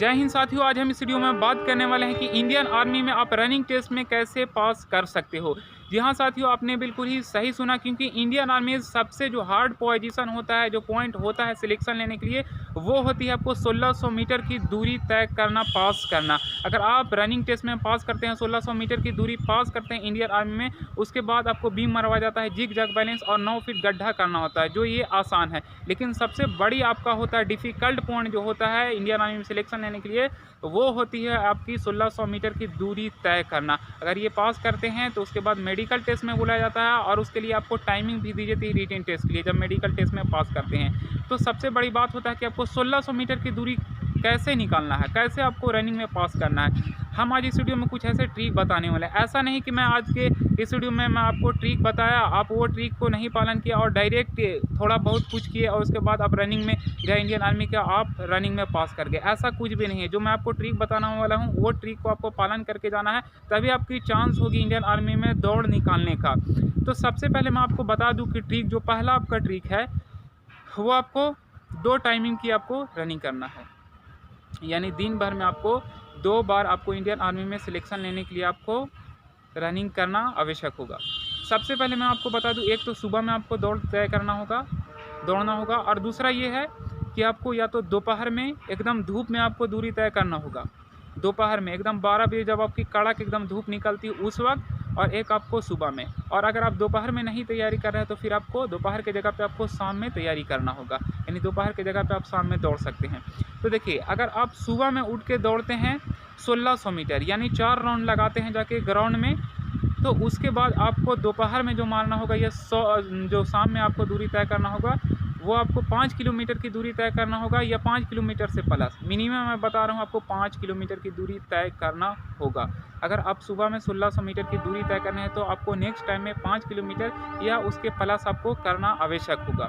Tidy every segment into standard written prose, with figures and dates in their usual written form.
जय हिंद साथियों, आज हम इस वीडियो में बात करने वाले हैं कि इंडियन आर्मी में आप रनिंग टेस्ट में कैसे पास कर सकते हो। जी हाँ साथियों, आपने बिल्कुल ही सही सुना, क्योंकि इंडियन आर्मी में सबसे जो हार्ड पोजीशन होता है, जो पॉइंट होता है सिलेक्शन लेने के लिए, वो होती है आपको 1600 मीटर की दूरी तय करना, पास करना। अगर आप रनिंग टेस्ट में पास करते हैं, 1600 मीटर की दूरी पास करते हैं इंडियन आर्मी में, उसके बाद आपको बीम मरवा जाता है, जिग जैग बैलेंस और 9 फीट गड्ढा करना होता है, जो ये आसान है। लेकिन सबसे बड़ी आपका होता है डिफ़िकल्ट पॉइंट जो होता है इंडियन आर्मी में सिलेक्शन लेने के लिए, वो होती है आपकी 1600 मीटर की दूरी तय करना। अगर ये पास करते हैं तो उसके बाद मेडिकल टेस्ट में बुलाया जाता है, और उसके लिए आपको टाइमिंग भी दी जाती है रिटन टेस्ट के लिए, जब मेडिकल टेस्ट में पास करते हैं। तो सबसे बड़ी बात होता है कि आपको 1600 मीटर की दूरी कैसे निकालना है, कैसे आपको रनिंग में पास करना है। हम आज इस वीडियो में कुछ ऐसे ट्रिक बताने वाले हैं। ऐसा नहीं कि मैं आज के इस वीडियो में मैं आपको ट्रिक बताया, आप वो ट्रिक को नहीं पालन किया और डायरेक्ट थोड़ा बहुत कुछ किए और उसके बाद आप रनिंग में गए इंडियन आर्मी के, आप रनिंग में पास कर गए। ऐसा कुछ भी नहीं है। जो मैं आपको ट्रिक बताने वाला हूँ, वो ट्रिक को आपको पालन करके जाना है, तभी आपकी चांस होगी इंडियन आर्मी में दौड़ निकालने का। तो सबसे पहले मैं आपको बता दूँ कि ट्रिक, जो पहला आपका ट्रिक है, वो आपको 2 टाइमिंग की आपको रनिंग करना है। यानी दिन भर में आपको 2 बार आपको इंडियन आर्मी में सिलेक्शन लेने के लिए आपको रनिंग करना आवश्यक होगा। सबसे पहले मैं आपको बता दूं, एक तो सुबह में आपको दौड़ तय करना होगा, दौड़ना होगा, और दूसरा ये है कि आपको या तो दोपहर में एकदम धूप में आपको दूरी तय करना होगा। दोपहर में एकदम 12 बजे जब आपकी कड़क एकदम धूप निकलती है उस वक्त, और एक आपको सुबह में। और अगर आप दोपहर में नहीं तैयारी कर रहे हैं तो फिर आपको दोपहर के जगह पे आपको शाम में तैयारी करना होगा। यानी दोपहर के जगह पे आप शाम में दौड़ सकते हैं। तो देखिए, अगर आप सुबह में उठ के दौड़ते हैं 1600 मीटर, यानी 4 राउंड लगाते हैं जाके ग्राउंड में, तो उसके बाद आपको दोपहर में जो मारना होगा, या जो शाम में आपको दूरी तय करना होगा, वो आपको 5 किलोमीटर की दूरी तय करना होगा, या 5 किलोमीटर से प्लस। मिनिमम मैं बता रहा हूँ आपको 5 किलोमीटर की दूरी तय करना होगा। अगर आप सुबह में 1600 मीटर की दूरी तय करना है तो आपको नेक्स्ट टाइम में 5 किलोमीटर या उसके प्लस आपको करना आवश्यक होगा।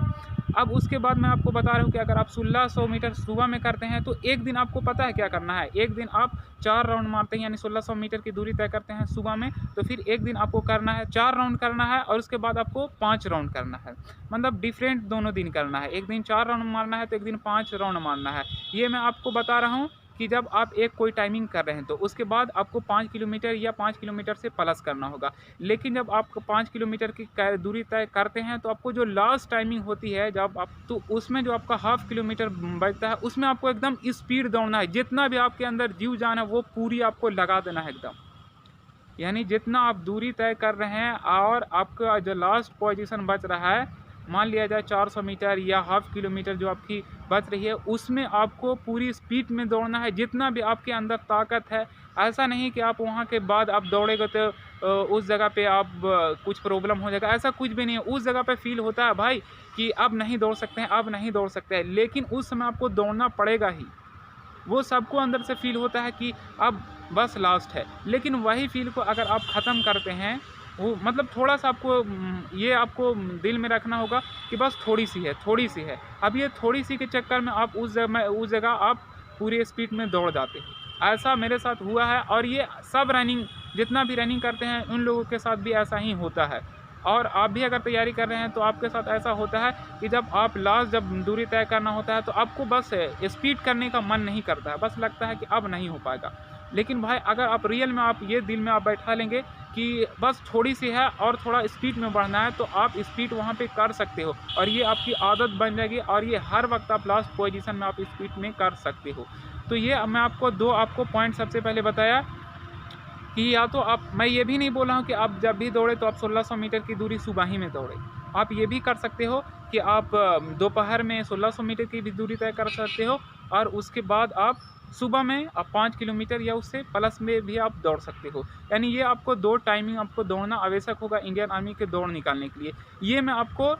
अब उसके बाद मैं आपको बता रहा हूँ कि अगर आप 1600 मीटर सुबह में करते हैं तो एक दिन आपको पता है क्या करना है। एक दिन आप 4 राउंड मारते हैं, यानी 1600 मीटर की दूरी तय करते हैं सुबह में, तो फिर एक दिन आपको करना है 4 राउंड करना है, और उसके बाद आपको 5 राउंड करना है। मतलब डिफरेंट दोनों दिन करना है। एक दिन 4 राउंड मारना है तो एक दिन 5 राउंड मारना है। ये मैं आपको बता रहा हूँ कि जब आप एक कोई टाइमिंग कर रहे हैं तो उसके बाद आपको 5 किलोमीटर या 5 किलोमीटर से प्लस करना होगा। लेकिन जब आप 5 किलोमीटर की दूरी तय करते हैं तो आपको जो लास्ट टाइमिंग होती है, जब आप, तो उसमें जो आपका हाफ किलोमीटर बचता है, उसमें आपको एकदम स्पीड दौड़ना है। जितना भी आपके अंदर जीव जान है वो पूरी आपको लगा देना है एकदम। यानी जितना आप दूरी तय कर रहे हैं और आपका जो लास्ट पोजीशन बच रहा है, मान लिया जाए 400 मीटर या हाफ किलोमीटर जो आपकी बच रही है, उसमें आपको पूरी स्पीड में दौड़ना है, जितना भी आपके अंदर ताकत है। ऐसा नहीं कि आप वहाँ के बाद आप दौड़ेगा तो उस जगह पे आप कुछ प्रॉब्लम हो जाएगा, ऐसा कुछ भी नहीं है। उस जगह पे फील होता है भाई कि अब नहीं दौड़ सकते हैं, अब नहीं दौड़ सकते हैं, लेकिन उस समय आपको दौड़ना पड़ेगा ही। वो सबको अंदर से फील होता है कि अब बस लास्ट है। लेकिन वही फील को अगर आप ख़त्म करते हैं, वो मतलब थोड़ा सा आपको ये आपको दिल में रखना होगा कि बस थोड़ी सी है, थोड़ी सी है। अब ये थोड़ी सी के चक्कर में आप उस जगह आप पूरी स्पीड में दौड़ जाते हैं। ऐसा मेरे साथ हुआ है, और ये सब रनिंग, जितना भी रनिंग करते हैं उन लोगों के साथ भी ऐसा ही होता है। और आप भी अगर तैयारी कर रहे हैं तो आपके साथ ऐसा होता है कि जब आप लास्ट जब दूरी तय करना होता है तो आपको बस स्पीड करने का मन नहीं करता है, बस लगता है कि अब नहीं हो पाएगा। लेकिन भाई अगर आप रियल में आप ये दिल में आप बैठा लेंगे कि बस थोड़ी सी है और थोड़ा स्पीड में बढ़ना है, तो आप स्पीड वहाँ पे कर सकते हो, और ये आपकी आदत बन जाएगी, और ये हर वक्त आप लास्ट पोजीशन में आप स्पीड में कर सकते हो। तो ये मैं आपको 2 आपको पॉइंट सबसे पहले बताया कि या तो आप, मैं ये भी नहीं बोल रहा हूँ कि आप जब भी दौड़े तो आप 1600 मीटर की दूरी सुबह ही में दौड़े। आप ये भी कर सकते हो कि आप दोपहर में 1600 मीटर की भी दूरी तय कर सकते हो, और उसके बाद आप सुबह में आप 5 किलोमीटर या उससे प्लस में भी आप दौड़ सकते हो। यानी ये आपको 2 टाइमिंग आपको दौड़ना आवश्यक होगा इंडियन आर्मी के दौड़ निकालने के लिए। ये मैं आपको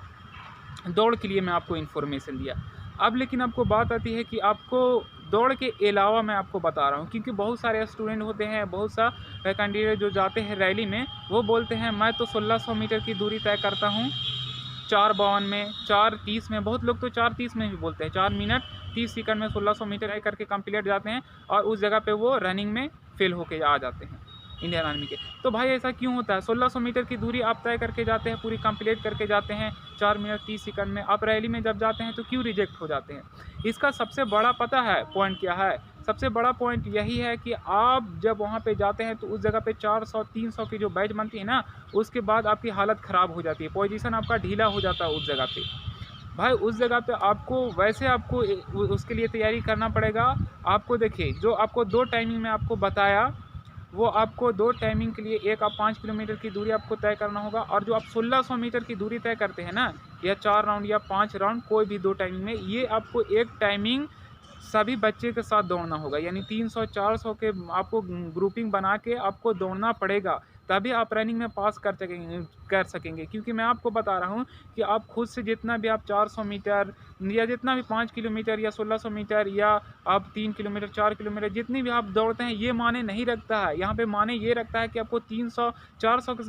दौड़ के लिए मैं आपको इन्फॉर्मेशन दिया। अब लेकिन आपको बात आती है कि आपको दौड़ के अलावा मैं आपको बता रहा हूँ, क्योंकि बहुत सारे स्टूडेंट होते हैं, बहुत सा कैंडिडेट जो जाते हैं रैली में, वो बोलते हैं मैं तो 1600 मीटर की दूरी तय करता हूँ 4:52 में, 4:30 में। बहुत लोग तो 4:30 में भी बोलते हैं, 4 मिनट 30 सेकंड में 1600 मीटर तय करके कंप्लीट जाते हैं, और उस जगह पे वो रनिंग में फेल होके आ जाते हैं इंडियन आर्मी के। तो भाई ऐसा क्यों होता है? 1600 मीटर की दूरी आप तय करके जाते हैं, पूरी कंप्लीट करके जाते हैं 4 मिनट 30 सेकंड में, आप रैली में जब जाते हैं तो क्यों रिजेक्ट हो जाते हैं? इसका सबसे बड़ा पता है पॉइंट क्या है? सबसे बड़ा पॉइंट यही है कि आप जब वहाँ पे जाते हैं तो उस जगह पे 400-300 की जो बैच बनती है ना, उसके बाद आपकी हालत ख़राब हो जाती है, पोजीशन आपका ढीला हो जाता है उस जगह पे। भाई उस जगह पे आपको वैसे आपको उसके लिए तैयारी करना पड़ेगा। आपको देखिए जो आपको 2 टाइमिंग में आपको बताया, वो आपको 2 टाइमिंग के लिए एक आप 5 किलोमीटर की दूरी आपको तय करना होगा, और जो आप 1600 मीटर की दूरी तय करते हैं ना, या 4 राउंड या 5 राउंड कोई भी 2 टाइमिंग में, ये आपको एक टाइमिंग सभी बच्चे के साथ दौड़ना होगा। यानी 300-400 के आपको ग्रुपिंग बना के आपको दौड़ना पड़ेगा, तभी आप रनिंग में पास कर सकेंगे। क्योंकि मैं आपको बता रहा हूँ कि आप खुद से जितना भी आप 400 मीटर या जितना भी 5 किलोमीटर या 1600 मीटर या आप 3 किलोमीटर 4 किलोमीटर जितनी भी आप दौड़ते हैं, ये माने नहीं रखता है। यहाँ पे माने ये रखता है कि आपको 300-400 के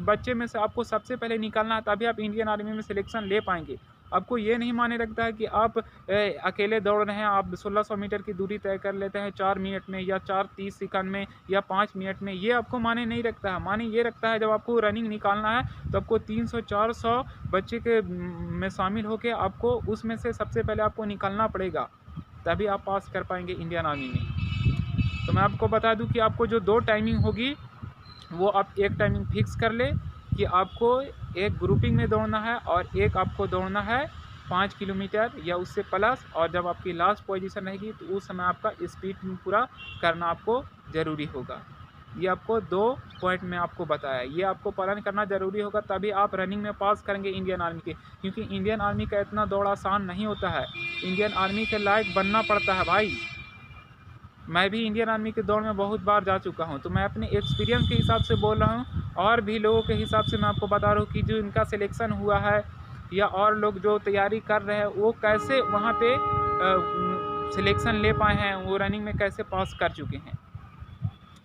बच्चे में से आपको सबसे पहले निकालना है, तभी आप इंडियन आर्मी में सिलेक्शन ले पाएंगे। आपको ये नहीं माने रखता है कि आप अकेले दौड़ रहे हैं, आप 1600 मीटर की दूरी तय कर लेते हैं 4 मिनट में या 4:30 सेकंड में या 5 मिनट में, ये आपको माने नहीं रखता है। माने ये रखता है जब आपको रनिंग निकालना है तो आपको 300-400 बच्चे के में शामिल होकर आपको उसमें से सबसे पहले आपको निकालना पड़ेगा, तभी आप पास कर पाएंगे इंडियन आर्मी में। तो मैं आपको बता दूं कि आपको जो 2 टाइमिंग होगी वो आप एक टाइमिंग फिक्स कर ले कि आपको एक ग्रुपिंग में दौड़ना है और एक आपको दौड़ना है 5 किलोमीटर या उससे प्लस, और जब आपकी लास्ट पोजीशन रहेगी तो उस समय आपका स्पीड पूरा करना आपको ज़रूरी होगा। ये आपको 2 पॉइंट में आपको बताया, ये आपको पालन करना ज़रूरी होगा, तभी आप रनिंग में पास करेंगे इंडियन आर्मी के। क्योंकि इंडियन आर्मी का इतना दौड़ आसान नहीं होता है, इंडियन आर्मी के लायक बनना पड़ता है भाई। मैं भी इंडियन आर्मी के दौड़ में बहुत बार जा चुका हूं, तो मैं अपने एक्सपीरियंस के हिसाब से बोल रहा हूं, और भी लोगों के हिसाब से मैं आपको बता रहा हूं कि जो इनका सिलेक्शन हुआ है या और लोग जो तैयारी कर रहे हैं वो कैसे वहां पे सिलेक्शन ले पाए हैं, वो रनिंग में कैसे पास कर चुके हैं,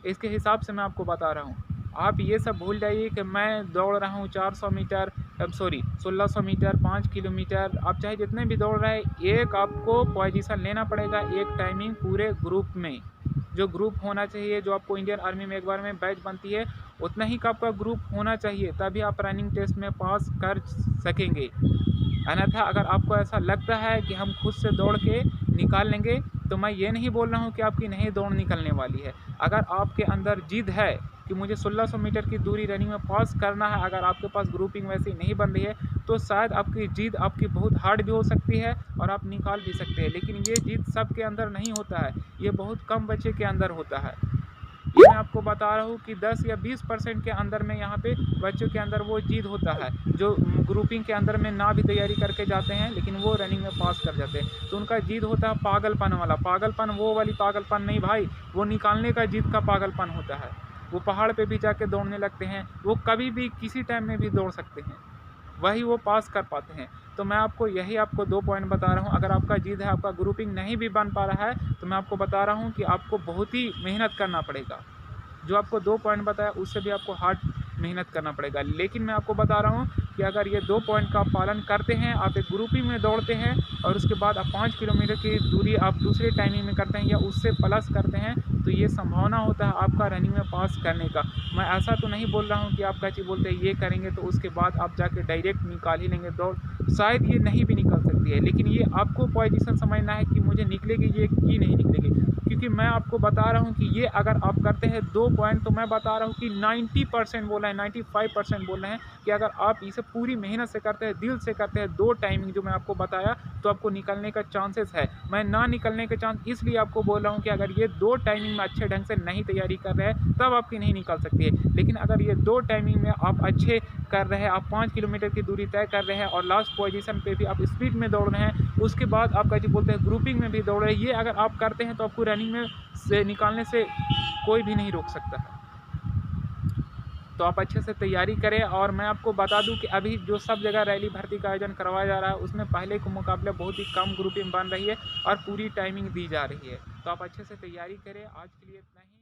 इसके हिसाब से मैं आपको बता रहा हूँ। आप ये सब भूल जाइए कि मैं दौड़ रहा हूँ 400 मीटर, 1600 मीटर, 5 किलोमीटर, आप चाहे जितने भी दौड़ रहे हैं, एक आपको पोजीशन लेना पड़ेगा एक टाइमिंग पूरे ग्रुप में। जो ग्रुप होना चाहिए, जो आपको इंडियन आर्मी में एक बार में बैच बनती है, उतना ही का आपका ग्रुप होना चाहिए, तभी आप रनिंग टेस्ट में पास कर सकेंगे। अन्यथा अगर आपको ऐसा लगता है कि हम खुद से दौड़ के निकाल लेंगे, तो मैं ये नहीं बोल रहा हूँ कि आपकी नहीं दौड़ निकलने वाली है। अगर आपके अंदर जिद है कि मुझे 1600 मीटर की दूरी रनिंग में पास करना है, अगर आपके पास ग्रुपिंग वैसी नहीं बन रही है, तो शायद आपकी जिद आपकी बहुत हार्ड भी हो सकती है और आप निकाल भी सकते हैं। लेकिन ये जिद सबके अंदर नहीं होता है, ये बहुत कम बच्चे के अंदर होता है। ये मैं आपको बता रहा हूँ कि 10 या 20% के अंदर में यहाँ पे बच्चों के अंदर वो जिद होता है, जो ग्रुपिंग के अंदर में ना भी तैयारी करके जाते हैं लेकिन वो रनिंग में पास कर जाते हैं। तो उनका जिद होता है पागलपन वाला, पागलपन वो वाली पागलपन नहीं भाई, वो निकालने का जिद का पागलपन होता है। वो पहाड़ पे भी जाके दौड़ने लगते हैं, वो कभी भी किसी टाइम में भी दौड़ सकते हैं, वही वो पास कर पाते हैं। तो मैं आपको यही आपको 2 पॉइंट बता रहा हूँ। अगर आपका जिद है, आपका ग्रुपिंग नहीं भी बन पा रहा है, तो मैं आपको बता रहा हूँ कि आपको बहुत ही मेहनत करना पड़ेगा। जो आपको 2 पॉइंट बताया उससे भी आपको हार्ड मेहनत करना पड़ेगा। लेकिन मैं आपको बता रहा हूँ कि अगर ये 2 पॉइंट का आप पालन करते हैं, आप एक ग्रुपिंग में दौड़ते हैं और उसके बाद आप 5 किलोमीटर की दूरी आप दूसरे टाइमिंग में करते हैं या उससे प्लस करते हैं, तो ये संभावना होता है आपका रनिंग में पास करने का। मैं ऐसा तो नहीं बोल रहा हूँ कि आप कैसे बोलते हैं ये करेंगे तो उसके बाद आप जाके डायरेक्ट निकाल ही लेंगे दौड़, शायद ये नहीं भी निकल सकती है। लेकिन ये आपको पोजीशन समझना है कि मुझे निकलेगी ये कि नहीं निकलेगी। क्योंकि मैं आपको बता रहा हूँ कि ये अगर आप करते हैं 2 पॉइंट, तो मैं बता रहा हूँ कि 90% बोल रहे हैं, 95% बोल रहे हैं कि अगर आप इसे पूरी मेहनत से करते हैं, दिल से करते हैं 2 टाइमिंग जो मैं आपको बताया, तो आपको निकलने का चांसेस है। मैं ना निकलने के चांस इसलिए आपको बोल रहा हूँ कि अगर ये 2 टाइमिंग में अच्छे ढंग से नहीं तैयारी कर रहे हैं तब आपकी नहीं निकल सकती है। लेकिन अगर ये 2 टाइमिंग में आप अच्छे कर रहे हैं, आप 5 किलोमीटर की दूरी तय कर रहे हैं और लास्ट पोजीशन पे भी आप स्पीड में दौड़ रहे हैं, उसके बाद आप कैसे बोलते हैं ग्रुपिंग में भी दौड़ रहे हैं, ये अगर आप करते हैं तो आपको रनिंग में से निकालने से कोई भी नहीं रोक सकता है। तो आप अच्छे से तैयारी करें। और मैं आपको बता दूं कि अभी जो सब जगह रैली भर्ती का आयोजन करवाया जा रहा है, उसमें पहले के मुकाबले बहुत ही कम ग्रुपिंग बन रही है और पूरी टाइमिंग दी जा रही है। तो आप अच्छे से तैयारी करें। आज के लिए इतना ही।